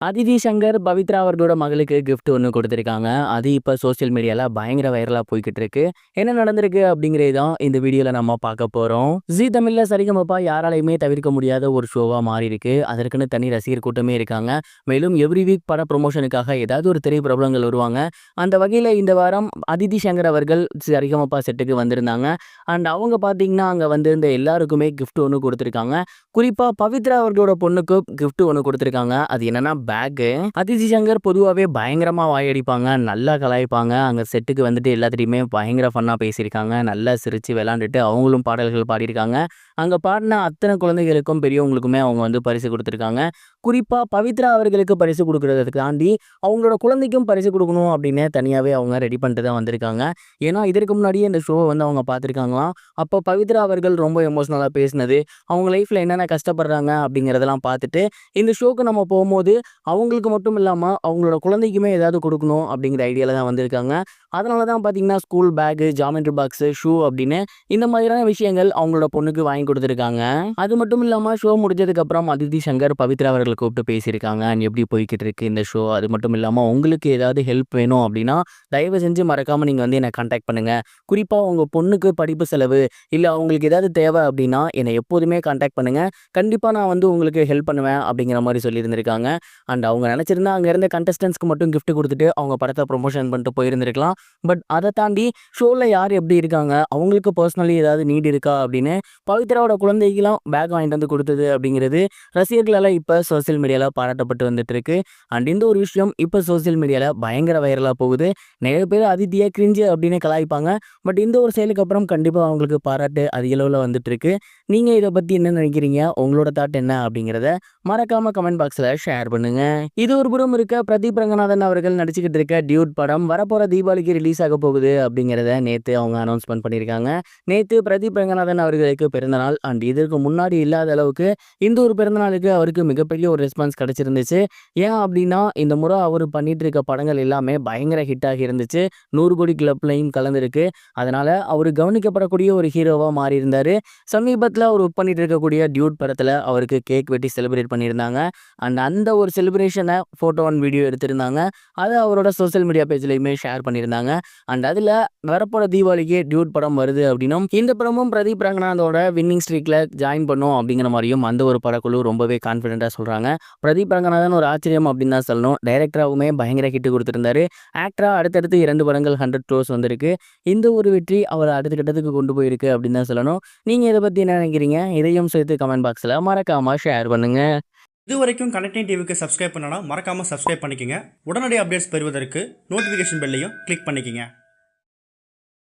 அதிதி சங்கர், பவித்ரா அவர்களோட மகளுக்கு கிஃப்ட் ஒண்ணு குடுத்திருக்காங்க. அது இப்ப சோசியல் மீடியால பயங்கர வைரலா போய்க்கிட்டு இருக்கு. என்ன நடந்திருக்கு அப்படிங்கிறது தான் இந்த வீடியோல நம்ம பார்க்க போறோம். ஜீ தமிழ்ல சரிகமபா யாராலையுமே தவிர்க்க முடியாத ஒரு ஷோவா மாறியிருக்கு. அதற்குன்னு தனி ரசிகர் கூட்டமே இருக்காங்க. மேலும் எவ்ரி வீக் பட ப்ரமோஷனுக்காக ஏதாவது ஒரு திரை பிரபலங்கள் வருவாங்க. அந்த வகையில இந்த வாரம் அதிதி சங்கர் அவர்கள் சரிகமபா செட்டுக்கு வந்திருந்தாங்க. அண்ட் அவங்க பார்த்தீங்கன்னா, அங்க வந்திருந்த எல்லாருக்குமே கிஃப்ட் ஒண்ணு குடுத்திருக்காங்க. குறிப்பா பவித்ரா அவர்களோட பொண்ணுக்கு கிஃப்ட் ஒண்ணு குடுத்திருக்காங்க. அது என்னன்னா பேக்கு. அதிதி சங்கர் பொதுவாவே பயங்கரமா வாயடிப்பாங்க. நல்லா கலாய்ப்பாங்க. அங்க செட்டுக்கு வந்துட்டு எல்லாத்துட்டயுமே பயங்கர ஃபன்னா பேசியிருக்காங்க. நல்லா சிரிச்சு விளையாண்டுட்டு அவங்களும் பாடல்கள் பாடியிருக்காங்க. அங்க பாடின அத்தனை குழந்தைகளுக்கும், பெரியவங்களுக்குமே அவங்க வந்து பரிசு குடுத்திருக்காங்க. குறிப்பா பவித்ரா அவர்களுக்கு பரிசு குடுக்குறத தாண்டி, அவங்களோட குழந்தைக்கும் பரிசு குடுக்கணும் அப்படின்னு தனியாவே அவங்க ரெடி பண்ணிட்டு தான் வந்திருக்காங்க. ஏன்னா, இதற்கு முன்னாடியே இந்த ஷோவ வந்து அவங்க பார்த்துருக்காங்களாம். அப்போ பவித்ரா அவர்கள் ரொம்ப எமோஷனலா பேசினது, அவங்க லைஃப்ல என்னென்ன கஷ்டப்படுறாங்க அப்படிங்கிறதெல்லாம் பார்த்துட்டு, இந்த ஷோக்கு நம்ம போம்போது அவங்களுக்கு மட்டும் இல்லாம, அவங்களோட குழந்தைக்குமே ஏதாவது குடுக்கணும் அப்படிங்கிற ஐடியால தான் வந்திருக்காங்க. அதனால தான் பார்த்தீங்கன்னா, school bag, geometry box, shoe அப்படின்னு இந்த மாதிரியான விஷயங்கள் அவங்களோட பொண்ணுக்கு வாங்கி குடுத்துருக்காங்க. அது மட்டும் இல்லாம ஷோ முடிஞ்சதுக்கப்புறம் அதித்தி சங்கர், பவித்ரா அவர்கள கூப்பிட்டு பேசியிருக்காங்க. அண்ட் எப்படி போய்க்கிட்டு இருக்கு இந்த ஷோ? அது மட்டும் இல்லாம உங்களுக்கு ஏதாவது ஹெல்ப் வேணும் அப்படின்னா, தயவு செஞ்சு மறக்காம நீங்க வந்து என்ன கான்டாக்ட் பண்ணுங்க. குறிப்பா உங்க பொண்ணுக்கு படிப்பு செலவு, இல்ல அவங்களுக்கு ஏதாவது தேவை அப்படின்னா, என்னை எப்போதுமே கான்டாக்ட் பண்ணுங்க. கண்டிப்பா நான் வந்து உங்களுக்கு ஹெல்ப் பண்ணுவேன் அப்படிங்கிற மாரி சொல்லியிருந்திருக்காங்க. அண்ட் அவங்க நினச்சிருந்தா அங்க இருந்த கண்டஸ்டன்ட்ஸ்க்கு மட்டும் கிஃப்ட் குடுத்துட்டு, அவங்க படத்த ப்ரமோஷன் பண்ணிட்டு போயிருந்திருக்கலாம். பட் அத தாண்டி ஷோல யார் எப்படி இருக்காங்க? அவங்களுக்கு பர்சனலி ஏதாவது நீட் இருக்கா? அப்படின்னு பவித்ராவோட குழந்தைக்கெல்லாம் பேக் வாங்கிட்டு வந்து குடுத்தது அப்படிங்கிறது ரசிகர்களால இப்ப சோசியல் மீடியால பாராட்டப்பட்டு வந்துட்டு இருக்கு. அண்ட் இந்த ஒரு விஷயம் இப்ப சோசியல் மீடியால பயங்கர வைரலா போகுது. நிறைய பேர் அதித்திய கிரிஞ்சு அப்படின்னு கலாய்ப்பாங்க. பட் இந்த ஒரு செயலுக்கு அப்புறம் கண்டிப்பா அவங்களுக்கு பாராட்டு அதிக அளவுல வந்துட்டு இருக்கு. நீங்க இத பத்தி என்ன நினைக்கிறீங்க? உங்களோட தாட் என்ன? அப்படிங்கிறத மறக்காம கமெண்ட் பாக்ஸ்ல ஷேர் பண்ணுங்க. இது ஒரு புறம் இருக்க, பிரதீப் ரங்கநாதன் அவர்கள் நடிச்சுக்கிட்டு இருக்க டியூட் படம் வரப்போற தீபாவளிக்கு ரிலீஸ் ஆக போகுது அப்படிங்கிறத நேத்து அவங்க அனௌன்ஸ்மெண்ட் பண்ணியிருக்காங்க. நேத்து பிரதீப் ரங்கநாதன் அவர்களுக்கு பிறந்தநாள். அண்ட் இதற்கு முன்னாடி இல்லாத அளவுக்கு இந்த ஒரு பிறந்தநாளுக்கு அவருக்கு மிகப்பெரிய ஒரு ரெஸ்பான்ஸ் கிடைச்சிருந்துச்சு. ஏன் அப்படின்னா, இந்த முறை அவர் பண்ணிட்டு இருக்க படங்கள் எல்லாமே பயங்கர ஹிட் ஆகி இருந்துச்சு. 100 கோடி கிளப்லையும் கலந்துருக்கு. அதனால அவர் கவனிக்கப்படக்கூடிய ஒரு ஹீரோவா மாறி இருந்தாரு. சமீபத்தில் அவர் ஒர்க் பண்ணிட்டு இருக்கக்கூடிய டியூட் படத்துல அவருக்கு கேக் வெட்டி செலிப்ரேட் பண்ணியிருந்தாங்க. அண்ட் அந்த ஒரு செலிப்ரேஷனை ஃபோட்டோ அண்ட் வீடியோ எடுத்திருந்தாங்க. அதை அவரோட சோஷியல் மீடியா பேஜ்லையுமே ஷேர் பண்ணியிருந்தாங்க. அண்ட் அதில் வரப்போகிற தீபாவளிக்கு டியூட் படம் வருது அப்படின்னும், இந்த படமும் பிரதீப் ரங்கநாதோட வின்னிங் ஸ்ட்ரீக்கில் ஜாயின் பண்ணும் அப்படிங்கிற மாதிரியும் அந்த ஒரு படக்குழு ரொம்பவே கான்ஃபிடென்ட்டாக சொல்கிறாங்க. பிரதீப் ரங்கநாதன் ஒரு ஆச்சரியம் அப்படின்னு தான் சொல்லணும். டைரக்டராகவுமே பயங்கர ஹிட் கொடுத்துருந்தாரு. ஆக்டரா அடுத்தடுத்து 2 படங்கள் 100 க்ரோஸ் வந்திருக்கு. இந்த ஒரு வெற்றி அவர் அடுத்த கட்டத்துக்கு கொண்டு போயிருக்கு அப்படின்னு தான் சொல்லணும். நீங்கள் இதை பற்றி என்ன நினைக்கிறீங்க? இதையும் சேர்த்து கமெண்ட் பாக்ஸில் மறக்காம ஷேர் பண்ணுங்க. இதுவரைக்கும் கனெக்டிங் டிவிக்கு சப்ஸ்கிரைப் பண்ணனா மறக்காம சப்ஸ்கிரைப் பண்ணிக்கங்க. உடனடி அப்டேட்ஸ் பெறுவதற்கு நோட்டிஃபிகேஷன் பெல்லையும் கிளிக் பண்ணிக்கங்க.